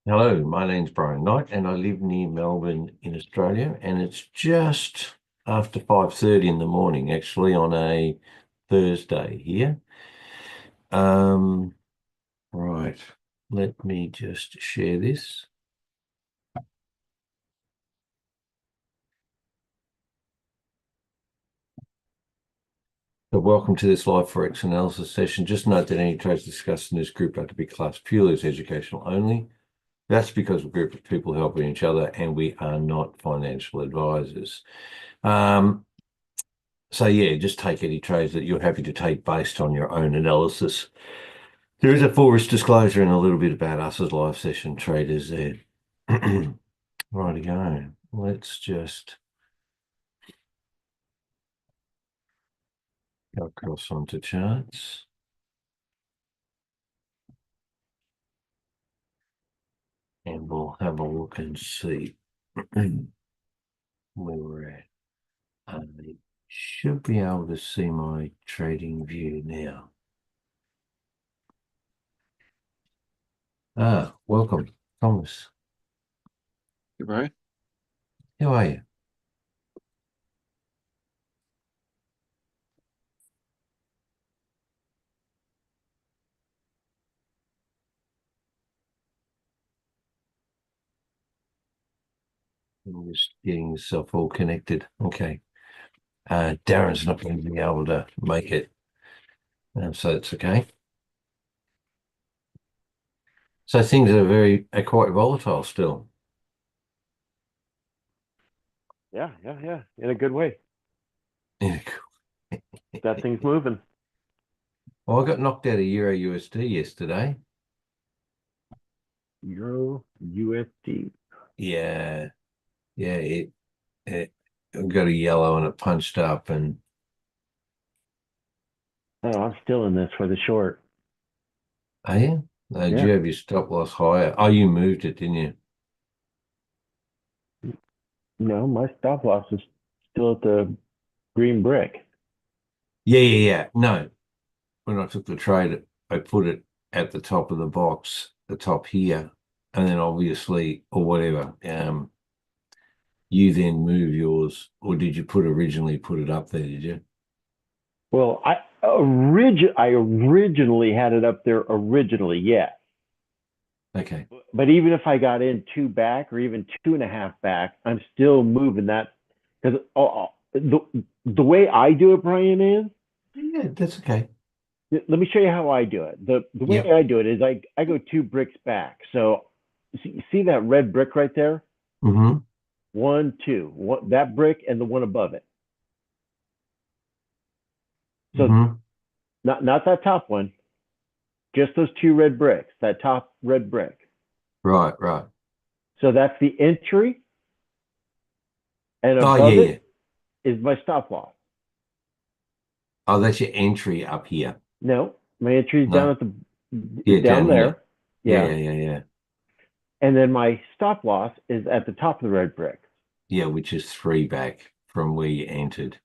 Hello, my name's Brian Knight and I live near Melbourne in Australia, and it's just after 5:30 in the morning actually on a Thursday here. Um, right, let me just share this. So welcome to this live Forex analysis session. Just note that any trades discussed in this group are to be classed purely as educational only. That's because we're a group of people helping each other and we are not financial advisors. Um, So yeah, just take any trades that you're happy to take based on your own analysis. There is a full risk disclosure and a little bit about us as live session traders there. Righty-go. Let's just go across onto charts. And we'll have a look and see where we're at. I should be able to see my trading view now. Welcome, Thomas. Goodbye. How are you? I'm just getting yourself all connected. Okay. Darren's not going to be able to make it, so it's okay. So things are quite volatile still. Yeah. In a good way. Yeah. That thing's moving. Well, I got knocked out of Euro USD yesterday. Euro USD. Yeah, yeah, it got a yellow and it punched up, and Oh, I'm still in this for the short. oh yeah, did Yeah. you have your stop loss higher? Oh, you moved it, didn't you? No, my stop loss is still at the green brick. Yeah. No, when I took the trade, I put it at the top of the box, the top here, and then obviously, or whatever, you then move yours, or did you originally put it up there, did you? Well, I originally had it up there originally, yeah. Okay. But even if I got in two back or even two and a half back, I'm still moving that because the way I do it, Brian, is Yeah, that's okay. let me show you how I do it. The way Yep. I do it is I go two bricks back. So see that red brick right there? Mm-hmm. One, two. That brick and the one above it. So Mm-hmm. not that top one, just those two red bricks, that top red brick. Right. So that's the entry, and Oh, yeah, above yeah. it is my stop loss. Oh, that's your entry up here. No, my entry is down No. at the Yeah, is down down here. there. Yeah, Yeah. yeah. And then my stop loss is at the top of the red brick. Yeah, which is three back from where you entered.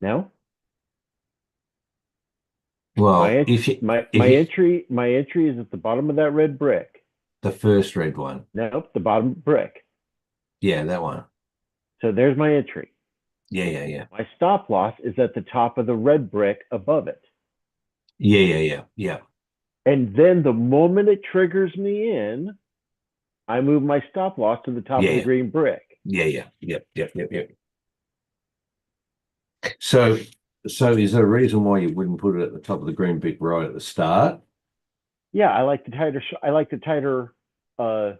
No, Well, if you if my you entry is at the bottom of that red brick. the first red one. Nope, the bottom brick. Yeah, that one. So there's my entry. Yeah. My stop loss is at the top of the red brick above it. Yeah. And then the moment it triggers me in, I move my stop loss to the top of the Yeah. green brick. Yeah. Yep. So is there a reason why you wouldn't put it at the top of the green brick right at the start? Yeah, I like the tighter uh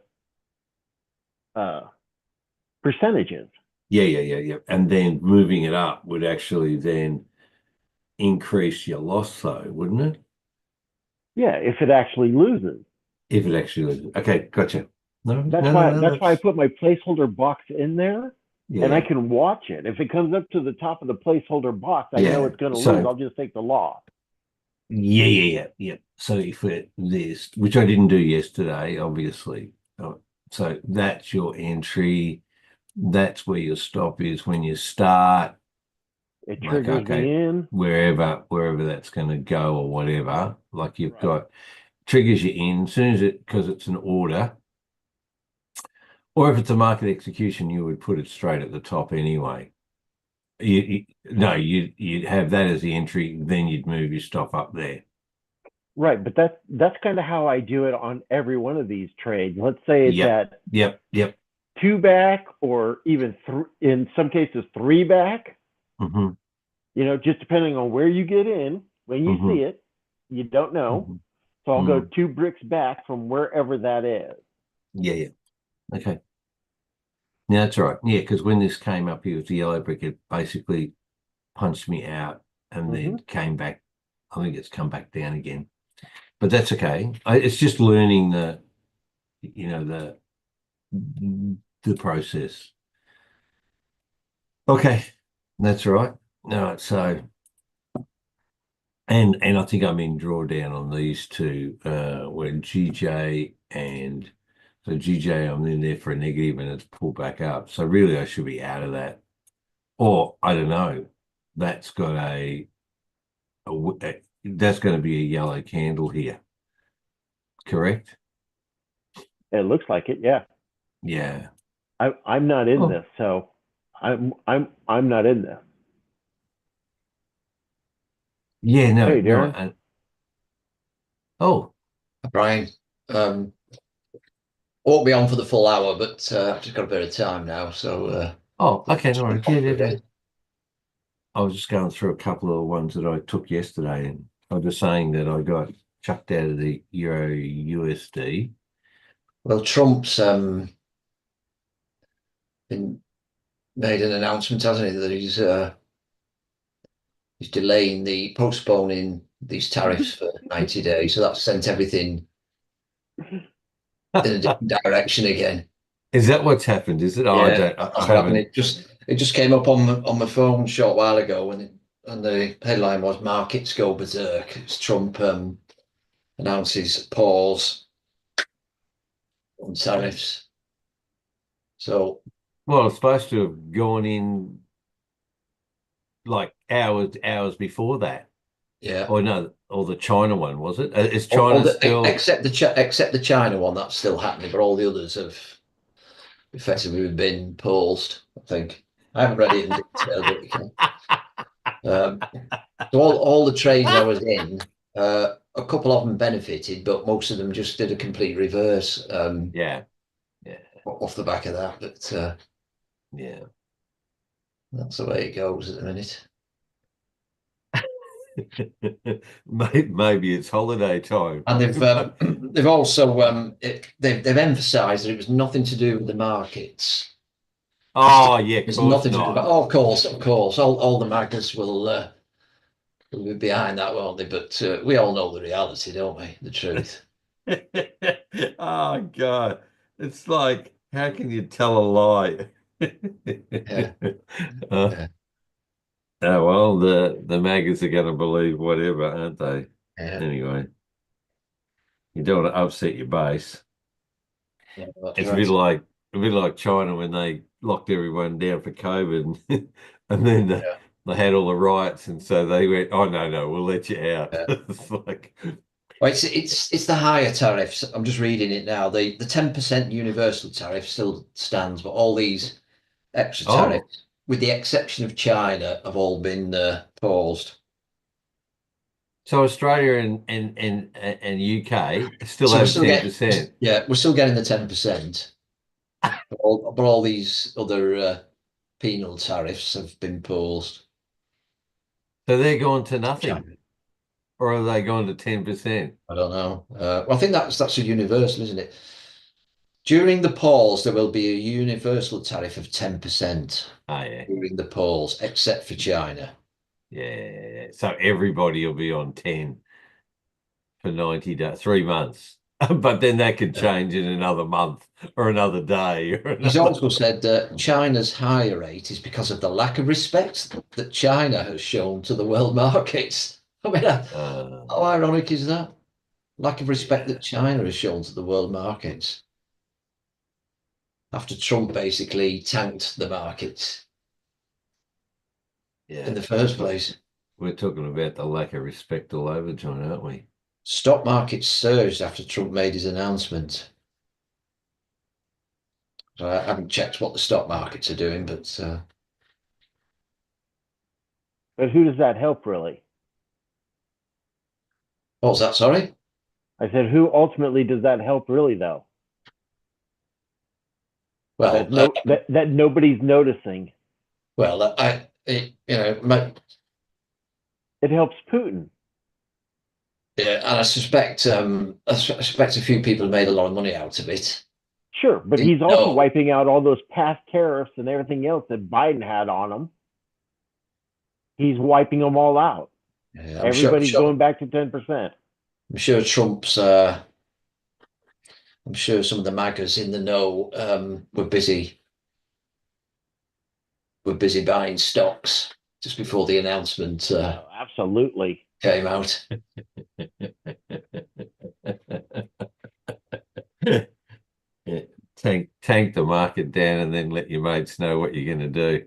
uh percentages. Yeah. And then moving it up would actually then increase your loss though, wouldn't it? Yeah, if it actually loses. If it actually loses. Okay, gotcha. That's why I That's put my placeholder box in there and I yeah. can watch it. If it comes up to the top of the placeholder box, I know Yeah. it's going to lose. So I'll just take the loss. yeah. So if it this, which I didn't do yesterday, obviously. So that's your entry. That's where your stop is when you start. It Like, triggers me okay, in. wherever that's going to go or whatever. Like you've Right. got, triggers you in as soon as because it's an order, or if it's a market execution, you would put it straight at the top anyway. No, you'd have that as the entry, then you'd move your stop up there. Right, but that's kind of how I do it on every one of these trades. Let's say it's Yep, at yep. two back, or even in some cases three back. Mm-hmm. Just depending on where you get in, when you Mm-hmm. see it, you don't know. Mm-hmm. So I'll go Mm. 2 bricks back from wherever that is. Yeah. Okay. Yeah, that's right. Yeah, because when this came up here with the yellow brick, it basically punched me out and Mm-hmm. then came back. I think it's come back down again, but that's okay. It's just learning you know, the process. Okay, that's right. All right, so and I think I'm in drawdown on these two, when GJ and so GJ, I'm in there for a negative and it's pulled back up. So really, I should be out of that, or I don't know. That's got that's going to be a yellow candle here, correct? It looks like it, yeah. Yeah. I'm not in Oh, this, so I'm not in this. yeah. No, Hey, no. Darren. And oh, Brian, um, won't be on for the full hour, but I've just got a bit of time now, so oh. Okay, no just worries. pop Yeah. in. I was just going through a couple of the ones that I took yesterday, and I was just saying that I got chucked out of the Euro USD. Well, Trump's been made an announcement, hasn't he, that he's delaying the postponing these tariffs for 90 days. So that's sent everything in a different direction again. Is that what's happened? Is it? Oh, I Yeah, don't. I that's what happened. haven't. It just came up on my phone a short while ago, and the headline was "Markets Go Berserk." It's Trump announces pause on tariffs. So Well, it's supposed to have gone in like hours before that. yeah, Or no, or the China one, was it? Is all China the still? except the China one, that's still happening, but all the others have effectively been paused. I think I haven't read it in detail, but you can. So all the trades I was in, a couple of them benefited, but most of them just did a complete reverse Yeah, yeah, off the back of that. But yeah. that's the way it goes at the minute. Maybe it's holiday time. And they've also they've emphasised that it was nothing to do with the markets. Oh, yeah, of There's course nothing to do not. about. Oh, of course, all the magnets will be behind that, won't they? But we all know the reality, don't we? The truth. Oh God. It's like, how can you tell a lie? Yeah, Uh, yeah, oh well, the maggots are gonna believe whatever, aren't they? yeah. Anyway, you don't want to upset your base. Yeah, that's It's right. a bit like China when they locked everyone down for COVID, and then Yeah, they had all the riots, and so they went, "Oh no, we'll let you out." yeah. It's like, Well, it's the higher tariffs. I'm just reading it now. The 10% universal tariff still stands, but all these extra oh, tariffs, with the exception of China, have all been paused. so Australia and UK still So have 10%. we're still getting the 10%. But all these other penal tariffs have been paused. So they're going to nothing, China. or are they going to 10%? I don't know. Well, I think that's a universal, isn't it? During the pause, there will be a universal tariff of 10% Oh yeah, during the pause, except for China. yeah. So everybody will be on 10 for 90 days, 3 months. But then that could Uh, change in another month or another day or He's another. also said that China's higher rate is because of the lack of respect that China has shown to the world markets. I mean, Uh, how ironic is that? Lack of respect that yeah, China has shown to the world markets after Trump basically tanked the markets yeah. in the first place. We're talking about the lack of respect all over, John, aren't we? Stock market surged after Trump made his announcement. So I haven't checked what the stock markets are doing, but But who does that help really? what was that? Sorry. I said, who ultimately does that help really though? Well, That no that nobody's noticing. well, It helps Putin. yeah, and I suspect a few people have made a lot of money out of it. Sure, but Didn't he's also know. wiping out all those past tariffs and everything else that Biden had on him. He's wiping them all out. Yeah, Everybody's going back to 10%. I'm sure Trump's. I'm sure some of the MAGAs in the know were busy buying stocks just before the announcement Oh, absolutely. came out. Yeah. Tank the market down and then let your mates know what you're going to do.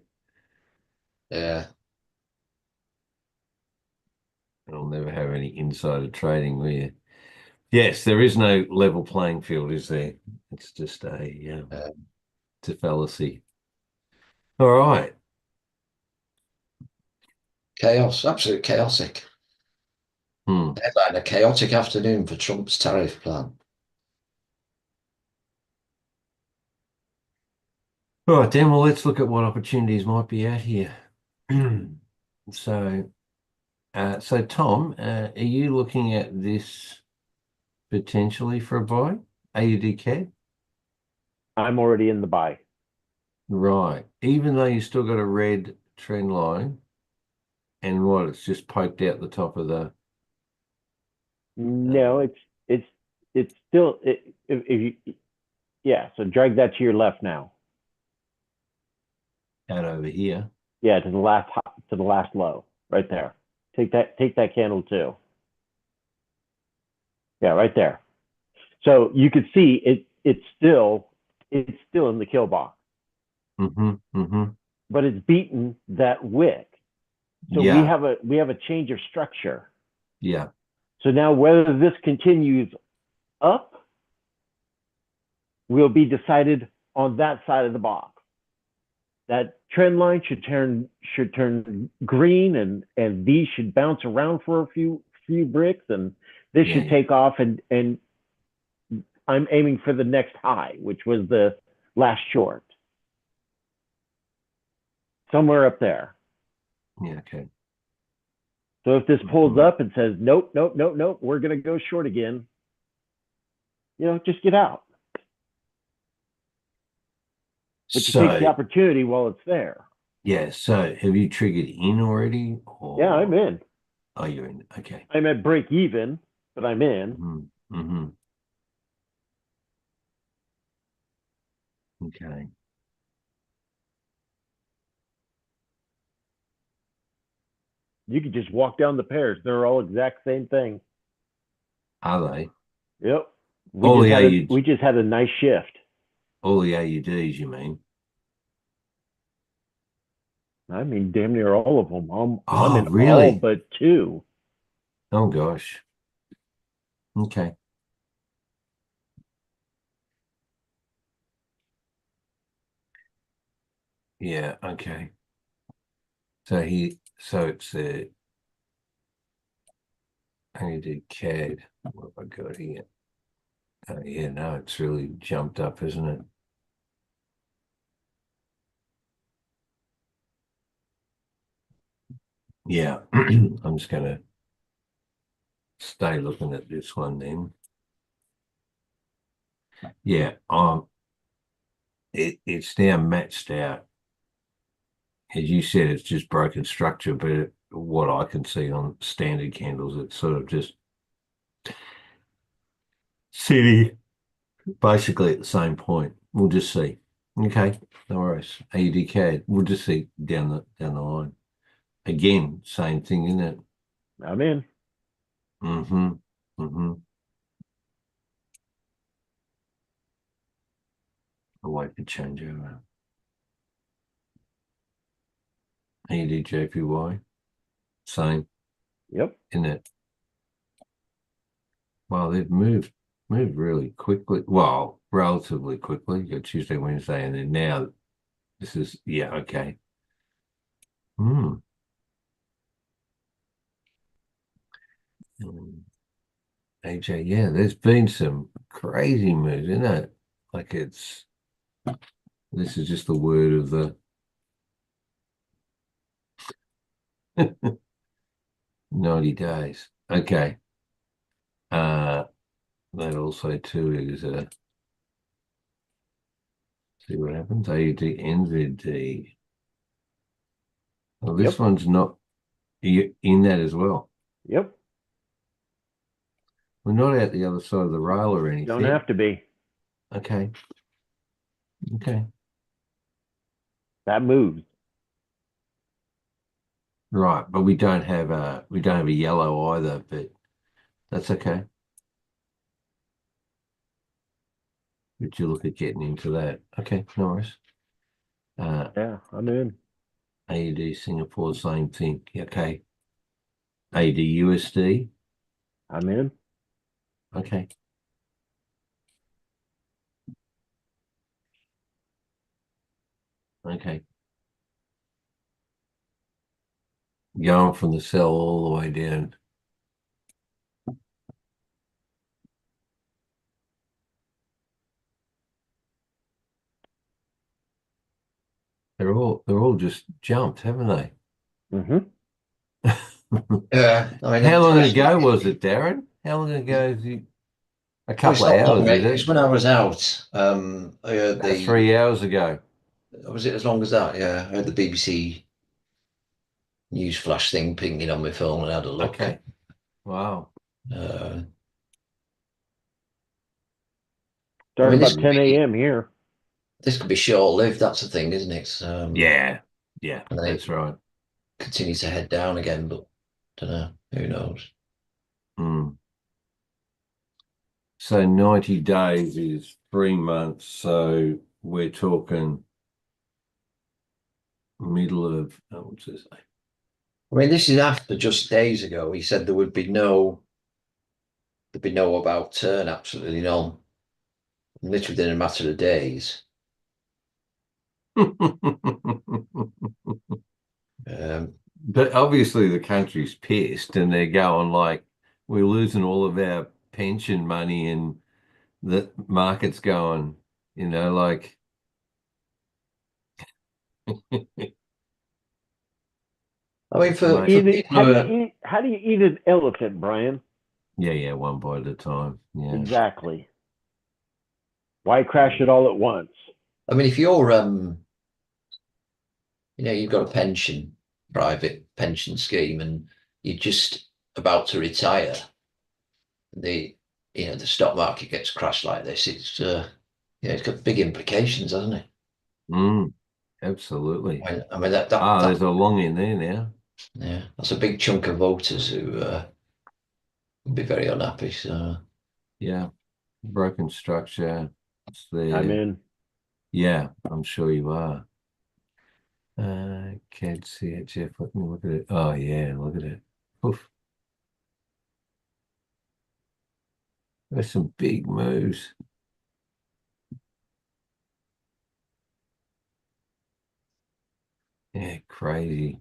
Yeah. I'll never have any insider trading, will you? Yes, there is no level playing field, is there? It's just it's a fallacy. All right. Chaos, absolute chaotic. Hmm. Headline: a chaotic afternoon for Trump's tariff plan. All right, then. Well, let's look at what opportunities might be out here. So, so Tom, are you looking at this potentially for a buy? AUD CAD? I'm already in the buy. Right. Even though you still got a red trend line, and what, it's just poked out the top of the No, it's it's still if you yeah. So drag that to your left now. out over here. Yeah, to the last low right there. Take that candle too. Yeah, right there. So you could see it's still in the kill box, Mm-hmm. Mm-hmm. but it's beaten that wick. So Yeah. we have a change of structure. Yeah. So now whether this continues up will be decided on that side of the box. That trend line should turn green, and these should bounce around for a few bricks, and this should Yeah. take off, and I'm aiming for the next high, which was the last short, somewhere up there. Yeah. Okay. So if this pulls Mhm. up and says nope, nope, nope, nope, we're gonna go short again, just get out, but you take the So, opportunity while it's there. yeah. So, have you triggered in already, Yeah, I'm or in. are you in? Okay. I'm at break even, but I'm in. Mm-hmm. Mm-hmm. Okay. You could just walk down the pairs; they're all exact same thing. Are they Yep. all the AU, We just had a nice shift. all the AUDs? You mean? I mean, damn near all of them. I'm Oh, in all really? but two. Oh gosh. Okay. Yeah. Okay. So it's AUD CAD. What have I got here? Yeah. No, it's really jumped up, isn't it? Yeah. I'm just gonna stay looking at this one then. Yeah. It's now matched out. As you said, it's just broken structure, but what I can see on standard candles, it's sort of just sitting basically at the same point. We'll just see. Okay, no worries. AUD CAD. We'll just see down the line. Again, same thing, isn't it? I'm in. Mm-hmm. Mm-hmm. I'll wait for changeover. AUD JPY. Same, Yep. isn't it? Well, they've moved really quickly. Well, relatively quickly. You got Tuesday, Wednesday, and then now this is yeah, okay. Hmm. AJ, yeah, there's been some crazy moves, isn't it? Like this is just the word of the 90 days. Okay. Uh, that also too is see what happens. AUD, NZD. Well, this Yep. one's not in that as well. Yep. We're not out the other side of the rail or Don't anything. have to be. Okay. Okay. That moves. Right. But we don't have a yellow either, but that's okay. Would you look at getting into that? Okay, no worries. Yeah, I'm in. AUD Singapore, same thing. Okay. AUD USD. I'm in. Okay. Okay. Going from the sell all the way down. They're all just jumped, haven't they? Mm-hmm. Yeah, I mean, How long ago was it, Darren? How long ago is it? A well, it's couple of not long, hours, is mate. It's it? when I was out. I heard About the 3 hours ago. was it as long as that? Yeah, I heard the BBC news flash thing pinging on my phone and had a look. Okay. Wow. Uh, I Started mean, about 10 a.m. here. this could be short lived. That's the thing, isn't it? Yeah. Yeah, And then that's it right. continues to head down again, but don't know. Who knows? Mm. So 90 days is 3 months. So we're talking middle of, what's this? I mean, this is after just days ago. He said there'd be no about turn, absolutely none. Literally within a matter of days. Um, But obviously the country's pissed and they're going like, we're losing all of our pension money and the market's going, like I mean, it's for mate. people who are, How do you eat an elephant, Brian? Yeah, yeah, one bite at a time. Yeah. Exactly. Why crash it all at once? I mean, if you're, you've got a pension, private pension scheme, and you're just about to retire, the, the stock market gets crashed like this. It's got big implications, hasn't it? Mm, absolutely. I mean There's a long in there now. yeah, that's a big chunk of voters who would be very unhappy. So Yeah. Broken structure. It's I'm there. in. Yeah, I'm sure you are. Can't see it, Jeff. Let me look at it. Oh yeah, look at it. Oof. There's some big moves. Yeah, crazy.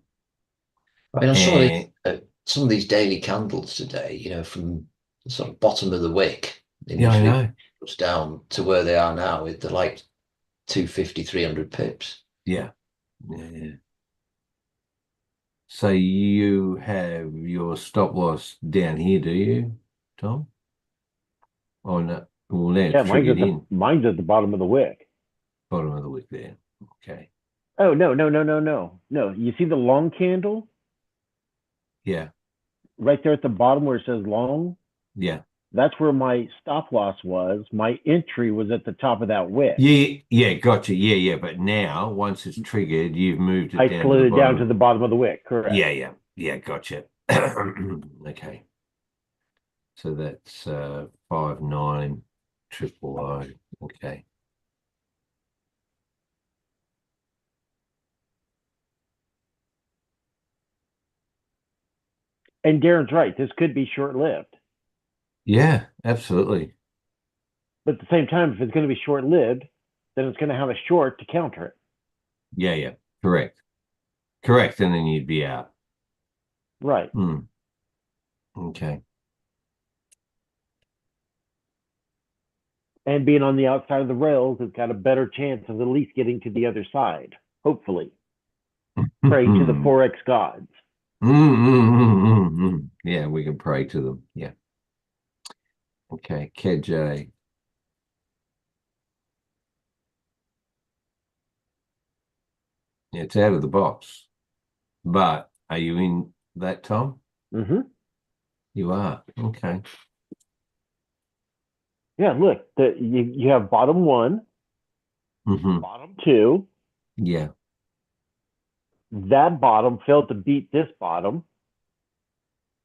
I mean, I saw And some of these daily candles today. From the sort of bottom of the wick yeah, I initially know. was down to where they are now. They're like 250, 300 pips. Yeah. Yeah, yeah. So you have your stop loss down here, do you, Tom? Oh no. Well, now it's Yeah, triggered in. mine's at the bottom of the wick. Bottom of the wick there. Okay. Oh no, no, no, no, no. No. You see the long candle Yeah. right there at the bottom where it says long? Yeah. That's where my stop loss was. My entry was at the top of that wick. Yeah. Yeah. Gotcha. Yeah. Yeah. But now, once it's triggered, you've moved it I down to the slid it down to bottom. the bottom of the wick, correct. Yeah. Yeah. Yeah. Gotcha. Okay. So that's 59000. Okay. And Darren's right. This could be short lived. Yeah, absolutely. But at the same time, if it's going to be short-lived, then it's going to have a short to counter it. Yeah, yeah. Correct. Correct. And then you'd be out. Right. Hmm. Okay. And being on the outside of the rails, it's got a better chance of at least getting to the other side, hopefully. Pray to the Mm, Forex gods. Yeah, we can pray to them. Yeah. Okay. KJ. Yeah, it's out of the box. But are you in that, Tom? Mm-hmm. You are. Okay. Yeah, look, you have bottom one, Hmm. bottom two. Yeah. That bottom failed to beat this bottom.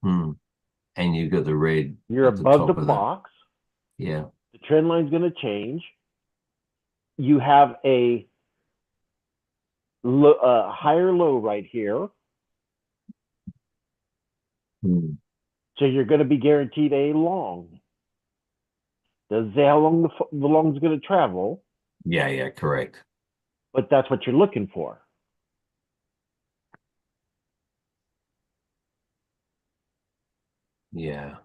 Hmm. And you've got the red You're at the above the top of that. box. Yeah. The trend line's going to change. You have a higher low right here. Hmm. So you're going to be guaranteed a long. Doesn't say how long the long is going to travel, Yeah, yeah, correct. but that's what you're looking for. Yeah.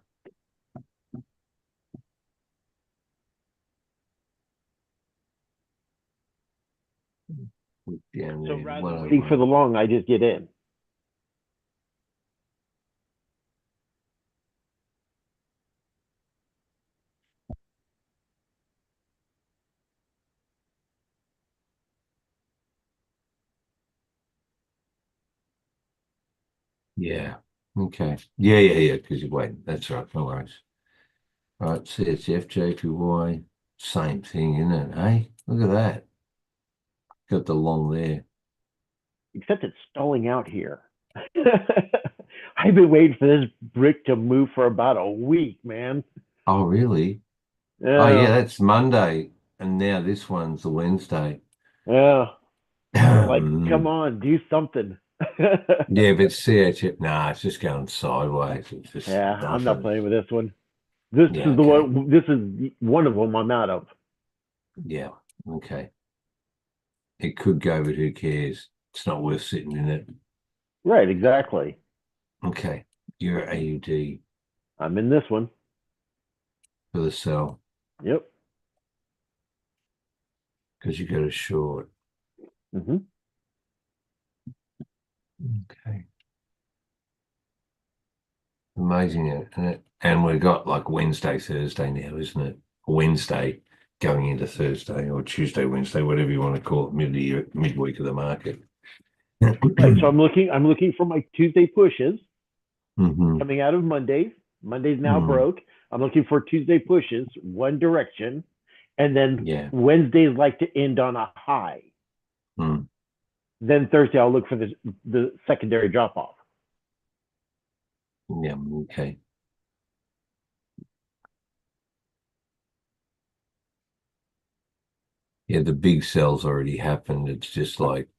Down So there, rather than waiting for 101. the long, I just get in. Yeah. Okay. Yeah, yeah, yeah, because you're waiting. That's right. No worries. All right, CSF, JPY, same thing, isn't it? Hey, look at that. Got the long there. Except it's stalling out here. I've been waiting for this brick to move for about a week, man. Oh, really? Oh, yeah, Yeah, that's Monday. And now this one's the Wednesday. yeah. Like, come Yeah, on, do something. if it's CHF, nah, it's just going sideways. It's just Yeah, I'm not nothing. playing with this one. This Yeah, is the okay. one. This is one of them I'm out of. Yeah, okay. It could go, but who cares? It's not worth sitting in it. Right, exactly. Okay. You're AUD I'm in this one. for the sell Yep. because you got a short. Hmm. Okay. Amazing, isn't it? And we've got like Wednesday, Thursday now, isn't it? Wednesday going into Thursday or Tuesday, Wednesday, whatever you want to call it, midweek of the market. Right. So I'm looking for my Tuesday pushes Hmm. coming out of Mondays. Monday's now Mm. broke. I'm looking for Tuesday pushes, one direction, and then Yeah. Wednesdays like to end on a high. Mm. Then Thursday I'll look for the secondary drop off. Yeah. Okay. Yeah, the big sell's already happened. It's just like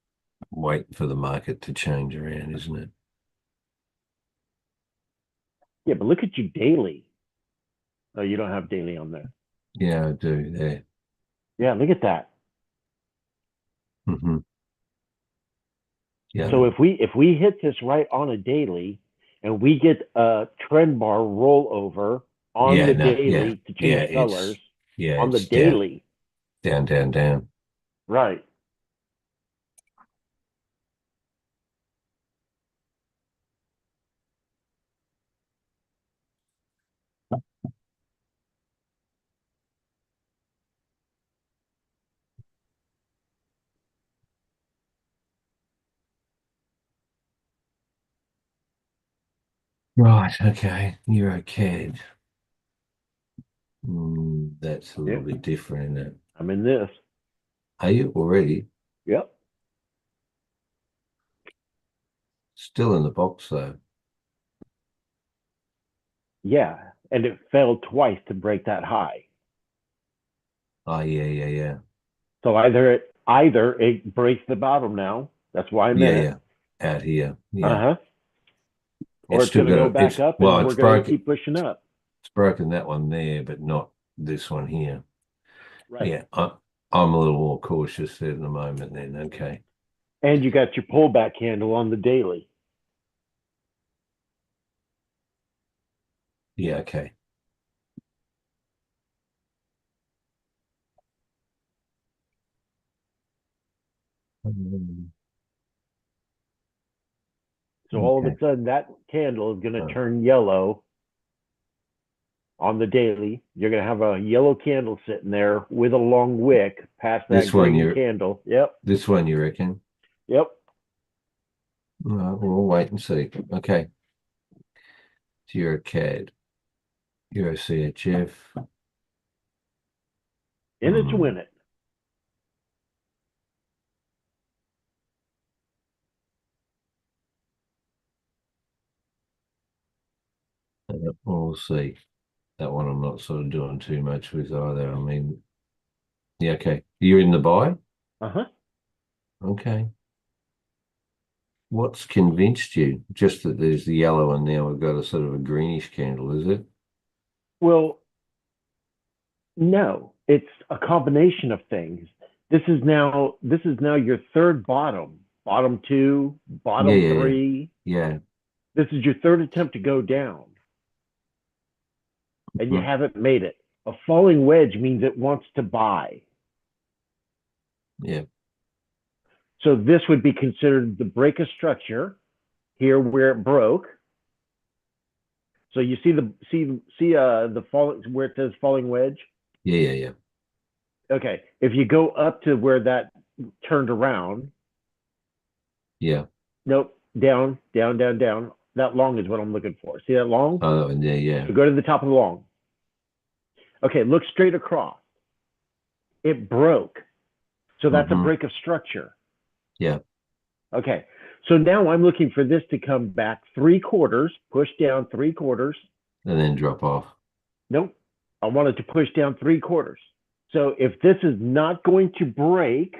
waiting for the market to change around, isn't it? Yeah, but look at you daily. Oh, you don't have daily on there. Yeah, I do there. Yeah, look at that. Hmm. Yeah. So if we hit this right on a daily and we get a trend bar rollover on Yeah, the no, yeah. daily to Yeah, change colors on the it's down, daily, down, down, down. right? Right, okay. Euro CAD. That's a little Yep, bit different, isn't it? I'm in this. Are you already Yep. still in the box though? Yeah, and it failed twice to break that high. Oh yeah, yeah, yeah. So either it breaks the bottom now. That's why I'm Yeah, in it. yeah. Out here. Uh Yeah. huh. Or It's it's still going to got go a back it's up, well, and it's we're going to broken. keep pushing up. It's broken that one there, but not this one here. Right. Yeah, I'm a little more cautious there at the moment then. Okay. And you got your pullback handle on the daily. Yeah, okay. So all of a Okay. sudden that candle is going to Oh, turn yellow on the daily. You're going to have a yellow candle sitting there with a long wick past that this one green you candle. Yep. this one you reckon? Yep. We'll wait and see. Okay. Euro CAD, Euro CHF. In it to win it. We'll see. That one I'm not sort of doing too much with either. I mean, yeah, okay. You're in the buy? Uh-huh. Okay. What's convinced you? Just that there's the yellow and now we've got a sort of a greenish candle, is it? Well, no, it's a combination of things. This is now your third bottom, bottom two, Yeah, bottom yeah, yeah. three. Yeah. This is your third attempt to go down, and you Mhm. haven't made it. A falling wedge means it wants to buy. Yeah. So this would be considered the break of structure here where it broke. So you see the fall where it says falling wedge. Yeah, yeah, yeah. Okay, if you go up to where that turned around, Yeah. nope, down, down, down, down. That long is what I'm looking for. See that long? Oh, that one there, yeah. So go to the top of the long. Okay, look straight across. It broke. So that's a Mm-hmm. break of structure. Yeah. Okay, so now I'm looking for this to come back 3/4, push down 3/4. And then drop off. Nope, I want it to push down 3/4. So if this is not going to break,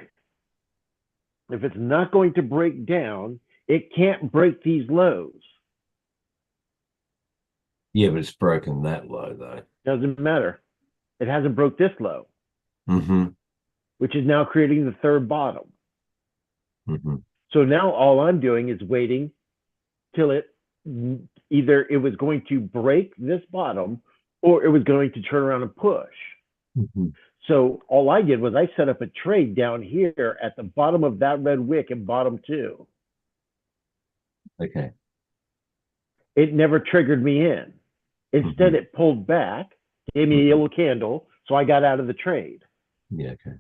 if it's not going to break down, it can't break these lows. Yeah, but it's broken that low though. Doesn't matter. It hasn't broke this low, Mm-hmm. which is now creating the third bottom. Mm-hmm. So now all I'm doing is waiting till either it was going to break this bottom or it was going to turn around and push. Mm-hmm. So all I did was I set up a trade down here at the bottom of that red wick in bottom two. Okay. It never triggered me in. Instead, Mm-hmm. it pulled back, gave me a Mm-hmm. yellow candle, so I got out of the trade. Yeah, okay.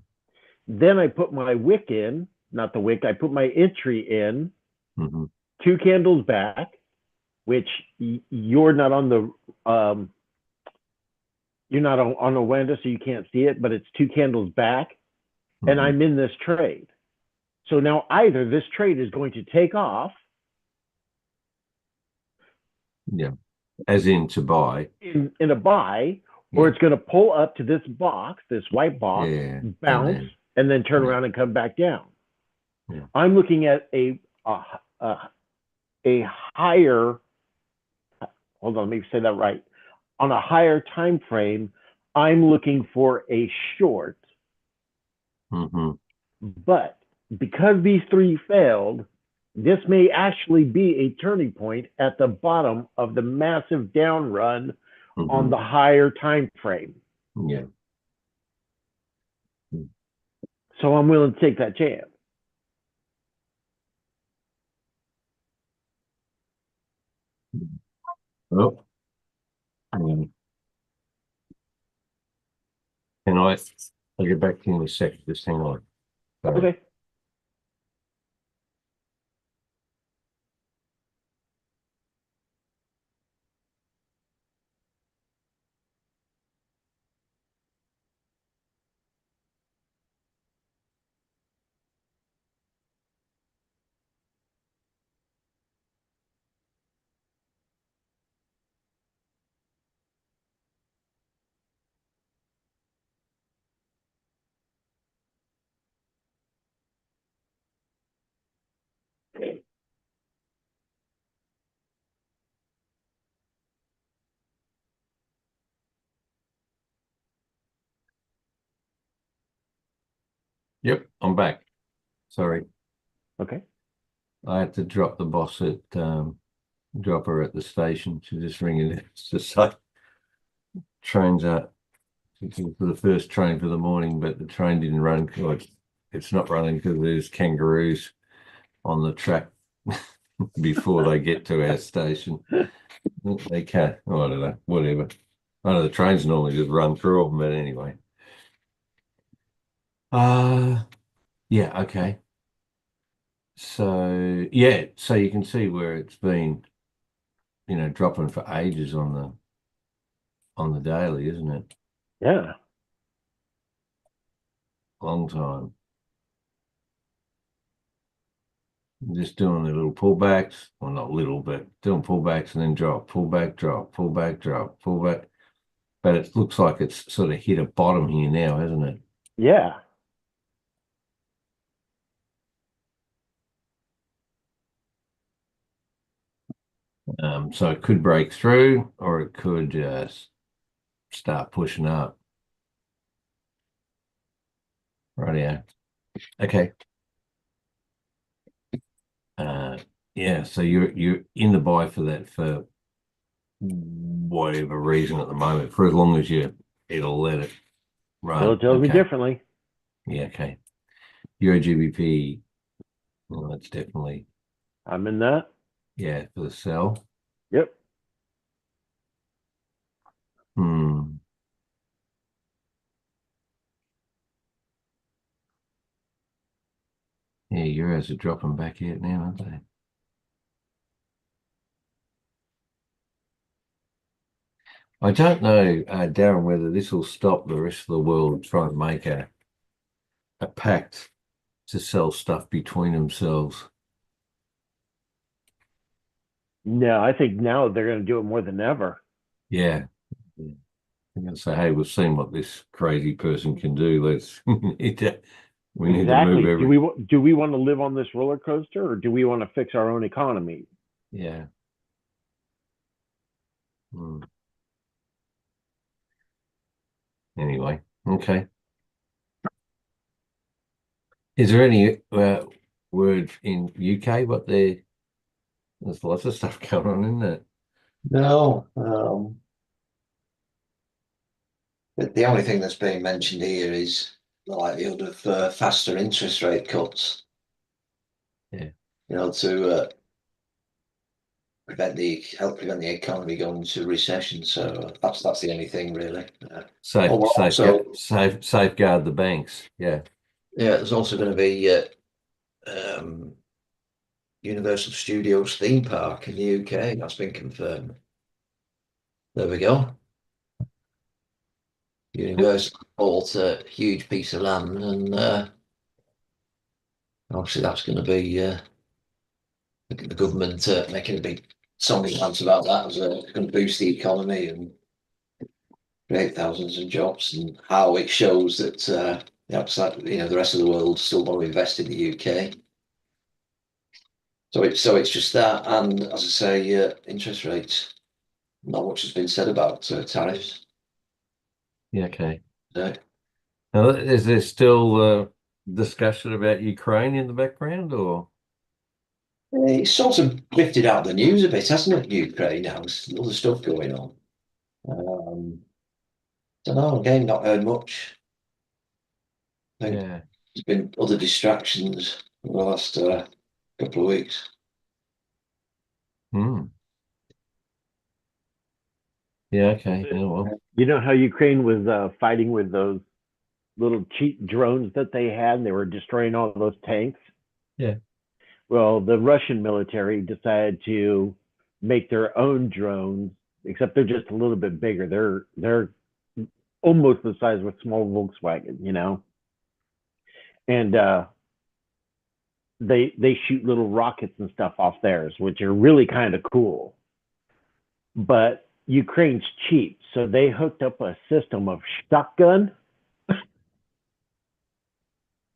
Then I put my wick in, not the wick, I put my entry in, Mm-hmm. 2 candles back, which you're not on the you're not on the window, so you can't see it, but it's 2 candles back, and Mm-hmm. I'm in this trade. So now either this trade is going to take off Yeah. As in to buy. in a buy, or Yeah. it's going to pull up to this box, this white box, Yeah. bounce, and then turn Yeah. around and come back down. Yeah. I'm looking at a higher. Hold on, let me say that right. On a higher time frame, I'm looking for a short, Mm-hmm. but because these three failed, this may actually be a turning point at the bottom of the massive down run on Mm-hmm. the higher time frame. Yeah. So I'm willing to take that chance. Oh, can I'll get back to you in a second. Just hang on. Sorry. Okay. Yep, I'm back. Sorry, Okay. I had to drop the boss at drop her at the station. She's just ringing it to say trains out for the first train for the morning, but the train didn't run. Well, it's not running because there's kangaroos on the track before they get to our station. They can't. Oh, I don't know. Whatever. I know the trains normally just run through them, but anyway. Yeah, okay. So yeah, so you can see where it's been, dropping for ages on the daily, isn't it? Yeah. Long time. Just doing the little pullbacks. Well, not little, but doing pullbacks and then drop, pullback, drop, pullback, drop, pullback. But it looks like it's sort of hit a bottom here now, hasn't it? Yeah. So it could break through or it could start pushing up. Right, yeah. Okay. Yeah, so you're in the buy for that for whatever reason at the moment, for as long as it'll let it Till run. it tells me Okay. differently. Yeah, okay. Euro GBP, well, that's definitely, I'm in that. yeah, for the sell. Yep. Hmm. Yeah, euros are dropping back out now, aren't they? I don't know, Darren, whether this will stop the rest of the world trying to make a pact to sell stuff between themselves. No, I think now they're going to do it more than ever. Yeah. Yeah. I'm going to say, hey, we've seen what this crazy person can do. We need to move Exactly. every, Do we want to live on this roller coaster, or do we want to fix our own economy? yeah. Hmm. Anyway, okay. Is there any word in UK what there's lots of stuff going on, isn't it? No, the only thing that's being mentioned here is the likelihood of faster interest rate cuts. Yeah. To help prevent the economy going into recession. So that's the only thing really. Oh, we're also Safeguard the banks. Yeah. yeah, there's also going to be um, Universal Studios theme park in the UK. That's been confirmed. There we go. Universal bought a huge piece of land, and obviously that's going to be the government making a big song and dance about that as it's going to boost the economy and create thousands of jobs, and how it shows that the rest of the world still want to invest in the UK. So it's just that, and as I say, interest rates. Not much has been said about tariffs. Yeah. Okay. Uh, Now, is there still discussion about Ukraine in the background, or? it's sort of drifted out of the news a bit, hasn't it? Ukraine now, there's other stuff going on. Don't know. Again, not heard much. I think Yeah. there's been other distractions in the last couple of weeks. Hmm. Yeah. Okay. Yeah. Well. You know how Ukraine was fighting with those little cheap drones that they had, and they were destroying all those tanks? Yeah. Well, the Russian military decided to make their own drones, except they're just a little bit bigger. They're almost the size of a small Volkswagen, and they shoot little rockets and stuff off theirs, which are really kind of cool. But Ukraine's cheap, so they hooked up a system of shotgun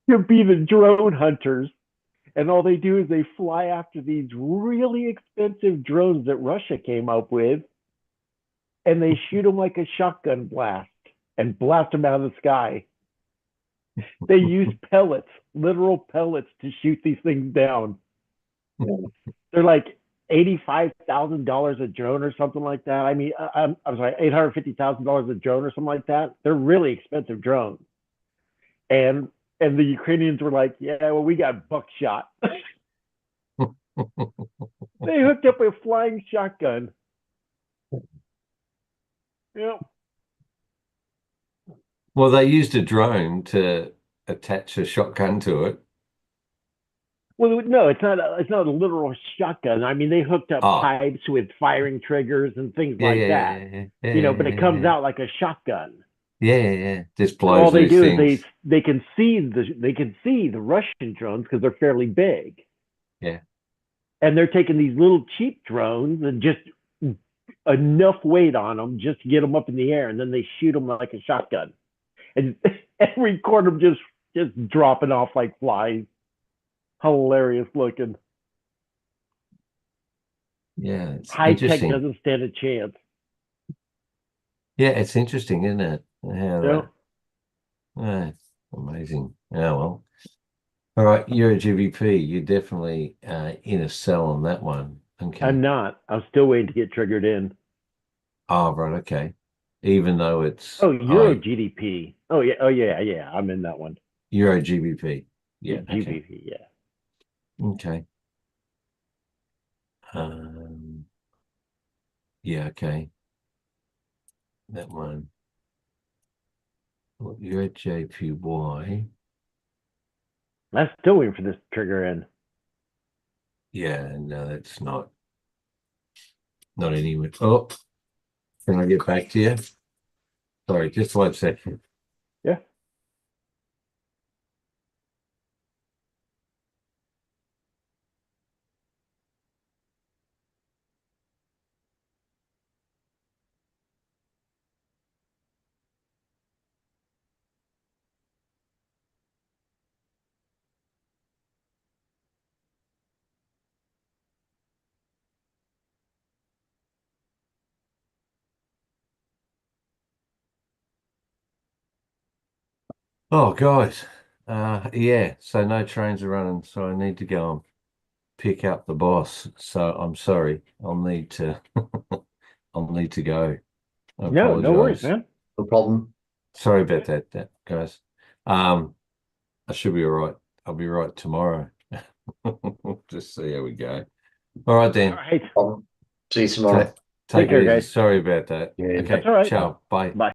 to be the drone hunters. And all they do is they fly after these really expensive drones that Russia came up with, and they shoot them like a shotgun blast and blast them out of the sky. They use pellets, literal pellets, to shoot these things down. They're like $85,000 a drone or something like that. I mean, I'm sorry, $850,000 a drone or something like that. They're really expensive drones. And the Ukrainians were like, yeah, well, we got buckshot. They hooked up a flying shotgun. Yeah. Well, they used a drone to attach a shotgun to it. Well, no, it's not a literal shotgun. I mean, they hooked up Oh, pipes with firing triggers and things yeah, like yeah, that. yeah, yeah, You know, but it comes yeah, out like a shotgun. yeah, yeah, yeah. Just So blows all they loose do is things. they can see the Russian drones because they're fairly big, Yeah, and they're taking these little cheap drones and just enough weight on them just to get them up in the air, and then they shoot them like a shotgun, and record them just dropping off like flies. Hilarious looking. yeah. It's High tech interesting. doesn't stand a chance. Yeah, it's interesting, isn't it? How You know? amazing. Yeah, well. All right, you're a GBP. You're definitely in a sell on that one. I'm Okay. not. I'm still waiting to get triggered in. Oh, right. Okay. Even though it's Oh, Euro high, GDP. Oh yeah. Oh yeah. I'm in that one. Euro GBP. Yeah. Okay. GBP. Yeah. Okay. Um, yeah. Okay. That one. Well, you're at JPY. I'm still waiting for this trigger in. Yeah. No, that's not anywhere. Oh, can I get back to you? Sorry, just 1 second. Yeah. Oh, guys. Yeah. So no trains are running, so I need to go and pick up the boss. So I'm sorry. I'll need to go. I No, no worries, apologize. man. No problem. Sorry about that, guys. Um, I should be all right. I'll be right tomorrow. Just see how we go. All right, All then. right. See you tomorrow. Take Take take care, it easy. guys. Sorry about that. Yeah. That's Okay. all right. Ciao. Bye. Bye.